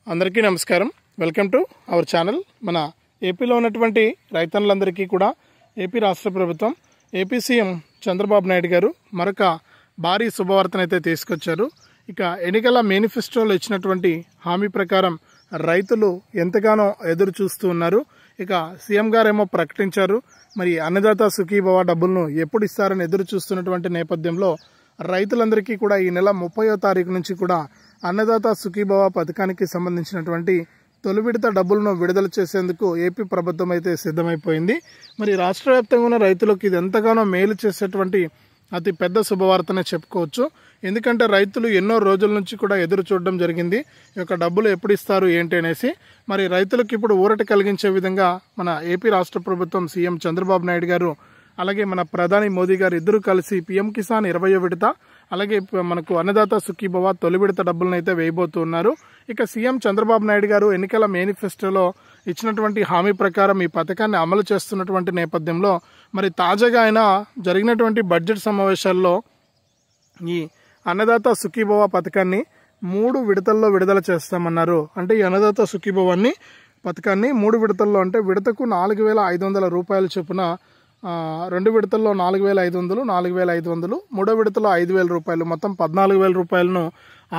అందరికీ నమస్కారం. Welcome to our channel. మన ఏపీలో ఉన్నటువంటి రైతన్నులందరికీ కూడా ఏపీ రాష్ట్ర ప్రభుత్వం ఏపీ సీఎం చంద్రబాబు నాయుడు గారు మరొక భారీ శుభవార్తనైతే తీసుకొచ్చారు. ఇక ఎన్నికల మేనిఫెస్టోలో ఇచ్చినటువంటి హామీ ప్రకారం రైతులు ఎంతగానో ఎదురు చూస్తూ ఉన్నారు. ఇక సీఎం గారేమో ప్రకటించారు, మరి అన్నదాత సుఖీభవ డబ్బులను ఎప్పుడు ఇస్తారని ఎదురు చూస్తున్నటువంటి నేపథ్యంలో రైతులందరికీ కూడా ఈ నెల 30వ తారీఖు నుంచి కూడా అన్నదాత సుఖీభవ పథకానికి సంబంధించినటువంటి తొలి విడత డబ్బులను విడుదల చేసేందుకు ఏపీ ప్రభుత్వం అయితే సిద్ధమైపోయింది. మరి రాష్ట్ర వ్యాప్తంగా ఉన్న రైతులకు ఇది ఎంతగానో మేలు చేసేటువంటి అతి పెద్ద శుభవార్తనే చెప్పుకోవచ్చు. ఎందుకంటే రైతులు ఎన్నో రోజుల నుంచి కూడా ఎదురు చూడడం జరిగింది, ఈ యొక్క డబ్బులు ఎప్పుడు ఇస్తారు ఏంటి అనేసి. మరి రైతులకు ఇప్పుడు ఊరట కలిగించే విధంగా మన ఏపీ రాష్ట్ర ప్రభుత్వం సీఎం చంద్రబాబు నాయుడు గారు అలాగే మన ప్రధాని మోదీ గారు ఇద్దరు కలిసి పీఎం కిసాన్ 20వ విడత అలాగే మనకు అన్నదాత సుఖీభవ తొలి విడత డబ్బులను అయితే వేయబోతున్నారు. ఇక సీఎం చంద్రబాబు నాయుడు గారు ఎన్నికల మేనిఫెస్టోలో ఇచ్చినటువంటి హామీ ప్రకారం ఈ పథకాన్ని అమలు చేస్తున్నటువంటి నేపథ్యంలో మరి తాజాగా ఆయన జరిగినటువంటి బడ్జెట్ సమావేశాల్లో ఈ అన్నదాత సుఖీభవ పథకాన్ని 3 విడతల్లో విడుదల చేస్తామన్నారు. అంటే ఈ అన్నదాత సుఖీభవాన్ని పథకాన్ని 3 విడతల్లో, అంటే విడతకు 4,500 రూపాయల చొప్పున 2 విడతల్లో 4,500, 4,500, మూడో విడతలో 5,000 రూపాయలు, మొత్తం 14,000 రూపాయలను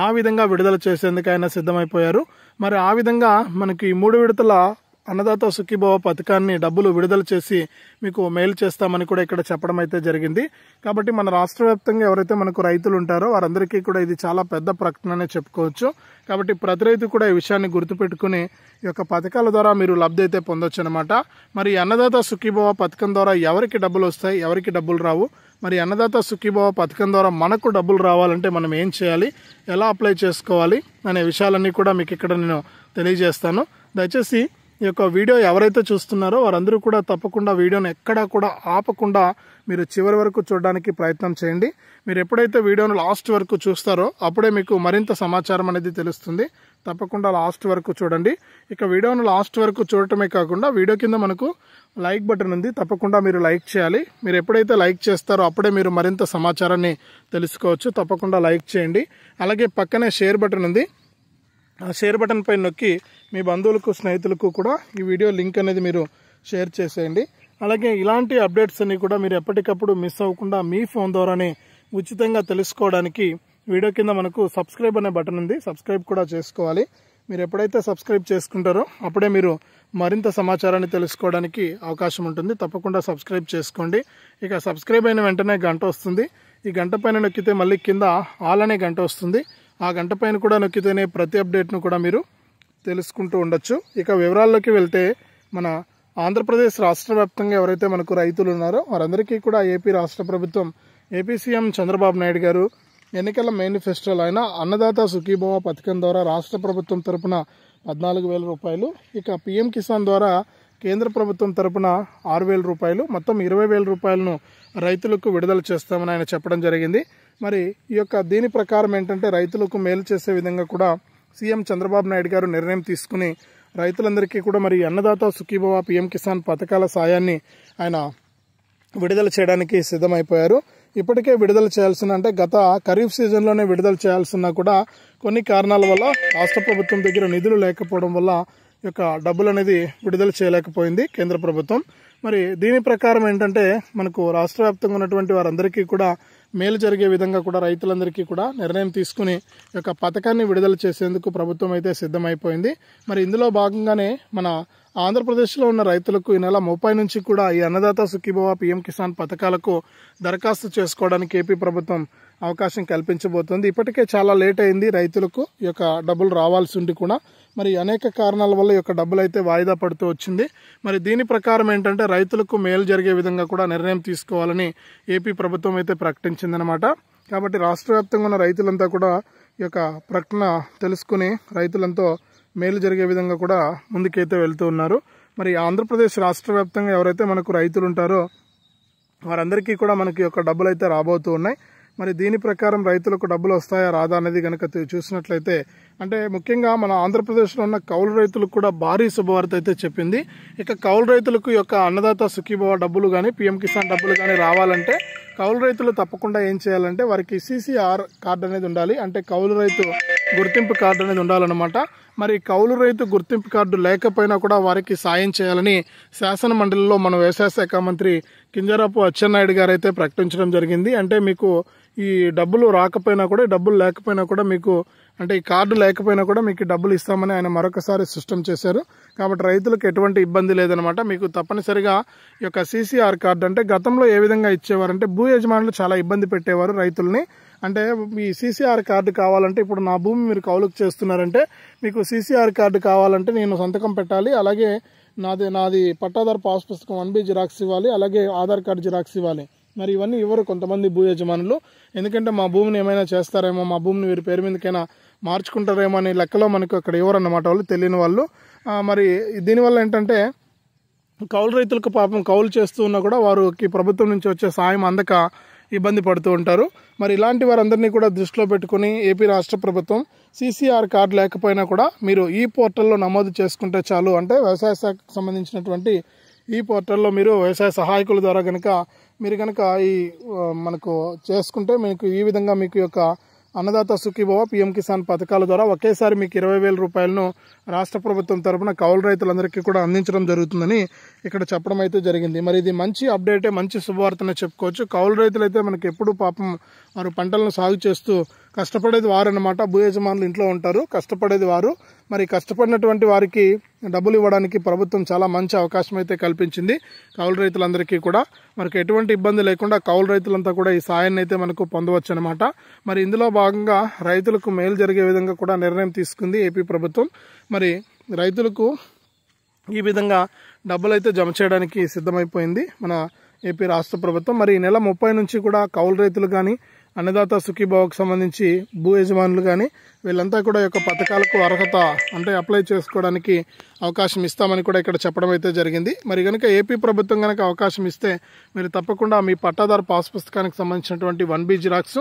ఆ విధంగా విడుదల చేసేందుకు ఆయన సిద్ధమైపోయారు. మరి ఆ విధంగా మనకి 3 విడతల అన్నదాత సుఖీభవ పథకాన్ని డబ్బులు విడుదల చేసి మీకు మెయిల్ చేస్తామని కూడా ఇక్కడ చెప్పడం అయితే జరిగింది. కాబట్టి మన రాష్ట్ర వ్యాప్తంగా ఎవరైతే మనకు రైతులు ఉంటారో వారందరికీ కూడా ఇది చాలా పెద్ద ప్రకటననే చెప్పుకోవచ్చు. కాబట్టి ప్రతి రైతు కూడా ఈ విషయాన్ని గుర్తుపెట్టుకుని ఈ యొక్క పథకాల ద్వారా మీరు లబ్ధి అయితే పొందొచ్చు అనమాట. మరి అన్నదాత సుఖీభవ పథకం ద్వారా ఎవరికి డబ్బులు వస్తాయి, ఎవరికి డబ్బులు రావు, మరి అన్నదాత సుఖీభవ పథకం ద్వారా మనకు డబ్బులు రావాలంటే మనం ఏం చేయాలి, ఎలా అప్లై చేసుకోవాలి అనే విషయాలన్నీ కూడా మీకు ఇక్కడ నేను తెలియజేస్తాను. దయచేసి ఈ యొక్క వీడియో ఎవరైతే చూస్తున్నారో వారందరూ కూడా తప్పకుండా వీడియోని ఎక్కడా కూడా ఆపకుండా మీరు చివరి వరకు చూడడానికి ప్రయత్నం చేయండి. మీరు ఎప్పుడైతే వీడియోను లాస్ట్ వరకు చూస్తారో అప్పుడే మీకు మరింత సమాచారం అనేది తెలుస్తుంది. తప్పకుండా లాస్ట్ వరకు చూడండి. ఇక వీడియోను లాస్ట్ వరకు చూడటమే కాకుండా వీడియో కింద మనకు లైక్ బటన్ ఉంది, తప్పకుండా మీరు లైక్ చేయాలి. మీరు ఎప్పుడైతే లైక్ చేస్తారో అప్పుడే మీరు మరింత సమాచారాన్ని తెలుసుకోవచ్చు. తప్పకుండా లైక్ చేయండి. అలాగే పక్కనే షేర్ బటన్ ఉంది, ఆ షేర్ బటన్ పైన నొక్కి మీ బంధువులకు స్నేహితులకు కూడా ఈ వీడియో లింక్ అనేది మీరు షేర్ చేసేయండి. అలాగే ఇలాంటి అప్డేట్స్ అన్ని కూడా మీరు ఎప్పటికప్పుడు మిస్ అవ్వకుండా మీ ఫోన్ ద్వారానే ఉచితంగా తెలుసుకోవడానికి వీడియో కింద మనకు సబ్స్క్రైబ్ అనే బటన్ ఉంది, సబ్స్క్రైబ్ కూడా చేసుకోవాలి. మీరు ఎప్పుడైతే సబ్స్క్రైబ్ చేసుకుంటారో అప్పుడే మీరు మరింత సమాచారాన్ని తెలుసుకోవడానికి అవకాశం ఉంటుంది. తప్పకుండా సబ్స్క్రైబ్ చేసుకోండి. ఇక సబ్స్క్రైబ్ అయిన వెంటనే గంట వస్తుంది, ఈ గంట పైన నొక్కితే మళ్ళీ కింద ఆల్ అనే గంట వస్తుంది. ఆ గంట పైన కూడా నొక్కితేనే ప్రతి అప్డేట్ను కూడా మీరు తెలుసుకుంటూ ఉండొచ్చు. ఇక వివరాల్లోకి వెళ్తే మన ఆంధ్రప్రదేశ్ రాష్ట్ర వ్యాప్తంగా ఎవరైతే మనకు రైతులు ఉన్నారో వారందరికీ కూడా ఏపీ రాష్ట్ర ప్రభుత్వం ఏపీ సీఎం చంద్రబాబు నాయుడు గారు ఎన్నికల మేనిఫెస్టోలో అయిన అన్నదాత సుఖీభవ పథకం ద్వారా రాష్ట్ర ప్రభుత్వం తరపున 14,000 రూపాయలు, ఇక పీఎం కిసాన్ ద్వారా కేంద్ర ప్రభుత్వం తరపున 6,000 రూపాయలు, మొత్తం 20,000 రూపాయలను రైతులకు విడుదల చేస్తామని ఆయన చెప్పడం జరిగింది. మరి ఈ యొక్క దీని ప్రకారం ఏంటంటే రైతులకు మేలు చేసే విధంగా కూడా సీఎం చంద్రబాబు నాయుడు గారు నిర్ణయం తీసుకుని రైతులందరికీ కూడా మరి అన్నదాత సుఖీభవ పీఎం కిసాన్ పథకాల సాయాన్ని ఆయన విడుదల చేయడానికి సిద్ధమైపోయారు. ఇప్పటికే విడుదల చేయాల్సిన, అంటే గత ఖరీఫ్ సీజన్లోనే విడుదల చేయాల్సిన కూడా కొన్ని కారణాల వల్ల రాష్ట్ర ప్రభుత్వం దగ్గర నిధులు లేకపోవడం వల్ల ఈ యొక్క డబ్బులు అనేది విడుదల చేయలేకపోయింది కేంద్ర ప్రభుత్వం. మరి దీని ప్రకారం ఏంటంటే మనకు రాష్ట్ర వ్యాప్తంగా ఉన్నటువంటి వారందరికీ కూడా మేలు జరిగే విధంగా కూడా రైతులందరికీ కూడా నిర్ణయం తీసుకుని ఈ యొక్క పథకాన్ని విడుదల చేసేందుకు ప్రభుత్వం అయితే సిద్ధమైపోయింది. మరి ఇందులో భాగంగానే మన ఆంధ్రప్రదేశ్లో ఉన్న రైతులకు ఈ నెల 30 నుంచి కూడా ఈ అన్నదాత సుఖీభవ పీఎం కిసాన్ పథకాలకు దరఖాస్తు చేసుకోవడానికి ఏపీ ప్రభుత్వం అవకాశం కల్పించబోతోంది. ఇప్పటికే చాలా లేట్ అయింది రైతులకు ఈ యొక్క డబ్బులు రావాల్సి ఉండి కూడా మరి అనేక కారణాల వల్ల ఈ యొక్క డబ్బులు అయితే వాయిదా పడుతూ వచ్చింది. మరి దీని ప్రకారం ఏంటంటే రైతులకు మేలు జరిగే విధంగా కూడా నిర్ణయం తీసుకోవాలని ఏపీ ప్రభుత్వం అయితే ప్రకటించిందనమాట. కాబట్టి రాష్ట్ర వ్యాప్తంగా ఉన్న రైతులంతా కూడా ఈ యొక్క ప్రకటన తెలుసుకుని రైతులంతో మేలు జరిగే విధంగా కూడా ముందుకైతే వెళ్తూ ఉన్నారు. మరి ఆంధ్రప్రదేశ్ రాష్ట్ర వ్యాప్తంగా ఎవరైతే మనకు రైతులు ఉంటారో వారందరికీ కూడా మనకి యొక్క డబ్బులు అయితే రాబోతూ ఉన్నాయి. మరి దీని ప్రకారం రైతులకు డబ్బులు వస్తాయా రాదా అనేది కనుక చూసినట్లయితే, అంటే ముఖ్యంగా మన ఆంధ్రప్రదేశ్లో ఉన్న కౌలు రైతులకు కూడా భారీ శుభవార్త అయితే చెప్పింది. ఇక కౌలు రైతులకు యొక్క అన్నదాత సుఖీభవ డబ్బులు కానీ పీఎం కిసాన్ డబ్బులు కానీ రావాలంటే కౌలు రైతులు తప్పకుండా ఏం చేయాలంటే వారికి CCR కార్డు అనేది ఉండాలి, అంటే కౌలు రైతు గుర్తింపు కార్డు అనేది ఉండాలన్నమాట. మరి కౌలు రైతు గుర్తింపు కార్డు లేకపోయినా కూడా వారికి సాయం చేయాలని శాసన మండలిలో మన వ్యవసాయ శాఖ మంత్రి కింజరాపు అచ్చెన్నాయుడు గారు అయితే ప్రకటించడం జరిగింది. అంటే మీకు ఈ డబ్బులు రాకపోయినా కూడా, డబ్బులు లేకపోయినా కూడా మీకు, అంటే ఈ కార్డు లేకపోయినా కూడా మీకు డబ్బులు ఇస్తామని ఆయన మరొకసారి స్పష్టం చేశారు. కాబట్టి రైతులకు ఎటువంటి ఇబ్బంది లేదనమాట. మీకు తప్పనిసరిగా ఈ యొక్క CCR కార్డు, అంటే గతంలో ఏ విధంగా ఇచ్చేవారంటే భూ యజమానులు చాలా ఇబ్బంది పెట్టేవారు రైతుల్ని. అంటే ఈ CCR కార్డు కావాలంటే, ఇప్పుడు నా భూమి మీరు కౌలుకు చేస్తున్నారంటే మీకు CCR కార్డు కావాలంటే నేను సంతకం పెట్టాలి, అలాగే నాది పట్టాదారు పాస్ పుస్తకం 1B జిరాక్స్ ఇవ్వాలి, అలాగే ఆధార్ కార్డు జిరాక్స్ ఇవ్వాలి. మరి ఇవన్నీ ఇవ్వరు కొంతమంది భూ యజమానులు. ఎందుకంటే మా భూమిని ఏమైనా చేస్తారేమో, మా భూమిని వీరి పేరు మీదకైనా మార్చుకుంటారేమో అనే లెక్కలో మనకు అక్కడ ఎవరన్నమాట, వాళ్ళు తెలియని వాళ్ళు. మరి దీనివల్ల ఏంటంటే కౌలు రైతులకు పాపం కౌలు చేస్తూ ఉన్నా కూడా వారికి ప్రభుత్వం నుంచి వచ్చే సాయం అందక ఇబ్బంది పడుతూ ఉంటారు. మరి ఇలాంటి వారందరినీ కూడా దృష్టిలో పెట్టుకుని ఏపీ రాష్ట్ర ప్రభుత్వం CCR కార్డు లేకపోయినా కూడా మీరు ఈ పోర్టల్లో నమోదు చేసుకుంటే చాలు. అంటే వ్యవసాయ శాఖకు సంబంధించినటువంటి ఈ పోర్టల్లో మీరు వ్యవసాయ సహాయకుల ద్వారా మీరు కనుక ఈ మనకు చేసుకుంటే మీకు ఈ విధంగా మీకు యొక్క అన్నదాత సుఖీభవ PM కిసాన్ పథకాల ద్వారా ఒకేసారి మీకు 20,000 రూపాయలను రాష్ట్ర ప్రభుత్వం తరపున కౌలు రైతులందరికీ కూడా అందించడం జరుగుతుందని ఇక్కడ చెప్పడం అయితే జరిగింది. మరి ఇది మంచి అప్డేటే, మంచి శుభవార్తనే చెప్పుకోవచ్చు. కౌలు రైతులు అయితే మనకి ఎప్పుడు పాపం వారు పంటలను సాగు చేస్తూ కష్టపడేది వారు అన్నమాట. భూ యజమానులు ఇంట్లో ఉంటారు, కష్టపడేది వారు. మరి కష్టపడినటువంటి వారికి డబ్బులు ఇవ్వడానికి ప్రభుత్వం చాలా మంచి అవకాశం అయితే కల్పించింది కౌలు రైతులందరికీ కూడా. మనకు ఎటువంటి ఇబ్బంది లేకుండా కౌలు రైతులంతా కూడా ఈ సాయాన్ని అయితే మనకు పొందవచ్చు అనమాట. మరి ఇందులో భాగంగా రైతులకు మేలు జరిగే విధంగా కూడా నిర్ణయం తీసుకుంది ఏపీ ప్రభుత్వం. మరి రైతులకు ఈ విధంగా డబ్బులు అయితే జమ చేయడానికి సిద్ధమైపోయింది మన ఏపీ రాష్ట్ర ప్రభుత్వం. మరి ఈ నెల 30 నుంచి కూడా కౌలు రైతులు కానీ, అన్నదాత సుఖీభావకు సంబంధించి భూ యజమానులు కానీ వీళ్ళంతా కూడా యొక్క పథకాలకు అర్హత, అంటే అప్లై చేసుకోవడానికి అవకాశం ఇస్తామని కూడా ఇక్కడ చెప్పడం అయితే జరిగింది. మరి కనుక ఏపీ ప్రభుత్వం కనుక అవకాశం ఇస్తే మీరు తప్పకుండా మీ పట్టాదారు పాస్ పుస్తకానికి సంబంధించినటువంటి 1B xerox,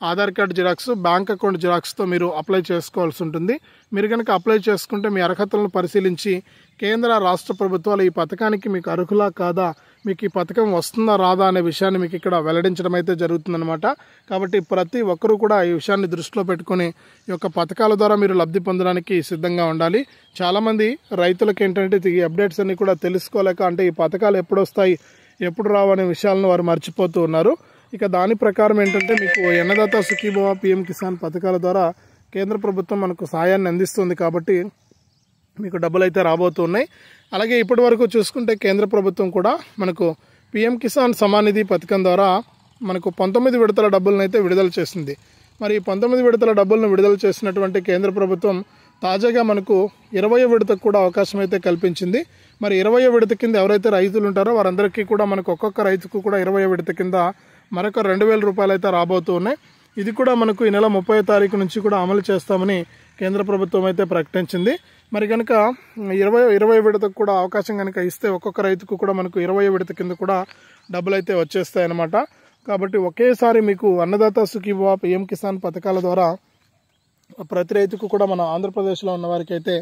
Aadhaar card xerox, bank account జిరాక్స్తో మీరు అప్లై చేసుకోవాల్సి ఉంటుంది. మీరు కనుక అప్లై చేసుకుంటే మీ అర్హతలను పరిశీలించి కేంద్ర రాష్ట్ర ప్రభుత్వాలు ఈ పథకానికి మీకు అర్హులా కాదా, మీకు ఈ పథకం వస్తుందా రాదా అనే విషయాన్ని మీకు ఇక్కడ వెల్లడించడం అయితే జరుగుతుందన్నమాట. కాబట్టి ప్రతి ఒక్కరూ కూడా ఈ విషయాన్ని దృష్టిలో పెట్టుకుని ఈ యొక్క పథకాల ద్వారా మీరు లబ్ధి పొందడానికి సిద్ధంగా ఉండాలి. చాలామంది రైతులకు ఏంటంటే ఈ అప్డేట్స్ అన్ని కూడా తెలుసుకోలేక, అంటే ఈ పథకాలు ఎప్పుడు వస్తాయి ఎప్పుడు రావు అనే విషయాలను వారు మర్చిపోతూ ఉన్నారు. ఇక దాని ప్రకారం ఏంటంటే మీకు అన్నదాత సుఖీభవ PM కిసాన్ పథకాల ద్వారా కేంద్ర ప్రభుత్వం మనకు సాయాన్ని అందిస్తుంది కాబట్టి మీకు డబ్బులు అయితే రాబోతున్నాయి. అలాగే ఇప్పటి వరకు చూసుకుంటే కేంద్ర ప్రభుత్వం కూడా మనకు PM కిసాన్ సమాన్ నిధి పథకం ద్వారా మనకు 19 విడతల డబ్బులను అయితే విడుదల చేసింది. మరి 19 విడతల డబ్బులను విడుదల చేసినటువంటి కేంద్ర ప్రభుత్వం తాజాగా మనకు 20వ విడతకు కూడా అవకాశం అయితే కల్పించింది. మరి 20వ విడత కింద ఎవరైతే రైతులు ఉంటారో వారందరికీ కూడా మనకు ఒక్కొక్క రైతుకు కూడా 20వ విడత కింద మరొక 2,000 రూపాయలు అయితే రాబోతూ ఉన్నాయి. ఇది కూడా మనకు ఈ నెల 30వ తారీఖు నుంచి కూడా అమలు చేస్తామని కేంద్ర ప్రభుత్వం అయితే ప్రకటించింది. మరి కనుక 20వ విడతకు కూడా అవకాశం కనుక ఇస్తే ఒక్కొక్క రైతుకు కూడా మనకు 20వ విడత కింద కూడా డబ్బులు అయితే వచ్చేస్తాయన్నమాట. కాబట్టి ఒకేసారి మీకు అన్నదాత సుఖీభవ PM కిసాన్ పథకాల ద్వారా ప్రతి రైతుకు కూడా మన ఆంధ్రప్రదేశ్లో ఉన్న వారికి అయితే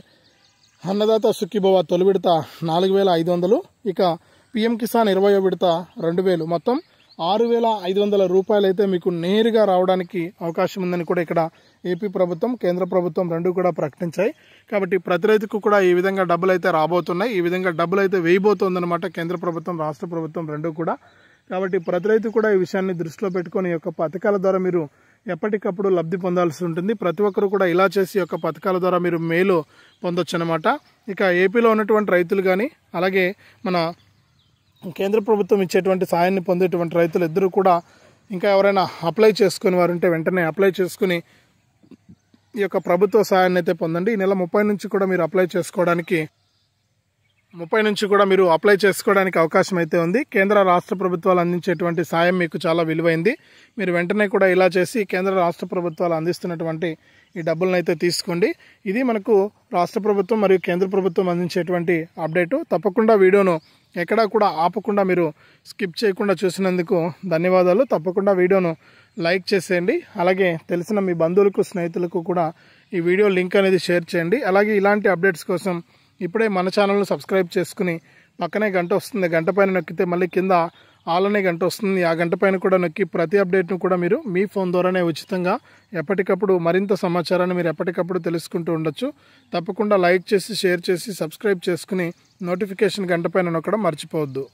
అన్నదాత సుఖీభవ తొలి విడత 4,500, ఇక PM కిసాన్ 20వ విడత 2,000, మొత్తం 6,500 రూపాయలు అయితే మీకు నేరుగా రావడానికి అవకాశం ఉందని కూడా ఇక్కడ ఏపీ ప్రభుత్వం, కేంద్ర ప్రభుత్వం రెండు కూడా ప్రకటించాయి. కాబట్టి ప్రతి రైతుకు కూడా ఈ విధంగా డబ్బులు అయితే రాబోతున్నాయి. ఈ విధంగా డబ్బులు అయితే వేయబోతోందన్నమాట కేంద్ర ప్రభుత్వం, రాష్ట్ర ప్రభుత్వం రెండు కూడా. కాబట్టి ప్రతి రైతు కూడా ఈ విషయాన్ని దృష్టిలో పెట్టుకుని యొక్క పథకాల ద్వారా మీరు ఎప్పటికప్పుడు లబ్ధి పొందాల్సి ఉంటుంది. ప్రతి ఒక్కరు కూడా ఇలా చేసి యొక్క పథకాల ద్వారా మీరు మేలు పొందొచ్చు అనమాట. ఇక ఏపీలో ఉన్నటువంటి రైతులు కానీ, అలాగే మన కేంద్ర ప్రభుత్వం ఇచ్చేటువంటి సాయాన్ని పొందేటువంటి రైతులు ఇద్దరు కూడా ఇంకా ఎవరైనా అప్లై చేసుకుని వారు ఉంటే వెంటనే అప్లై చేసుకుని ఈ యొక్క ప్రభుత్వ సాయాన్ని అయితే పొందండి. ఈ నెల 30 నుంచి కూడా మీరు అప్లై చేసుకోవడానికి అవకాశం అయితే ఉంది. కేంద్ర రాష్ట్ర ప్రభుత్వాలు అందించేటువంటి సాయం మీకు చాలా విలువైంది. మీరు వెంటనే కూడా ఇలా చేసి కేంద్ర రాష్ట్ర ప్రభుత్వాలు అందిస్తున్నటువంటి ఈ డబ్బులను అయితే తీసుకోండి. ఇది మనకు రాష్ట్ర ప్రభుత్వం మరియు కేంద్ర ప్రభుత్వం అందించేటువంటి అప్డేటు. తప్పకుండా వీడియోను ఎక్కడా కూడా ఆపకుండా మీరు స్కిప్ చేయకుండా చూసినందుకు ధన్యవాదాలు. తప్పకుండా వీడియోను లైక్ చేసేయండి. అలాగే తెలిసిన మీ బంధువులకు, స్నేహితులకు కూడా ఈ వీడియో లింక్ అనేది షేర్ చేయండి. అలాగే ఇలాంటి అప్డేట్స్ కోసం ఇప్పుడే మన ఛానల్ను సబ్స్క్రైబ్ చేసుకుని పక్కనే గంట వస్తుంది, గంట పైన నొక్కితే మళ్ళీ కింద ఆల్ అనే గంట వస్తుంది. ఆ గంట పైన కూడా నొక్కి ప్రతి అప్డేట్ను కూడా మీరు మీ ఫోన్ ద్వారానే ఉచితంగా ఎప్పటికప్పుడు మరింత సమాచారాన్ని మీరు ఎప్పటికప్పుడు తెలుసుకుంటూ ఉండొచ్చు. తప్పకుండా లైక్ చేసి, షేర్ చేసి, సబ్స్క్రైబ్ చేసుకుని నోటిఫికేషన్ గంట పైన నొక్కడం మర్చిపోవద్దు.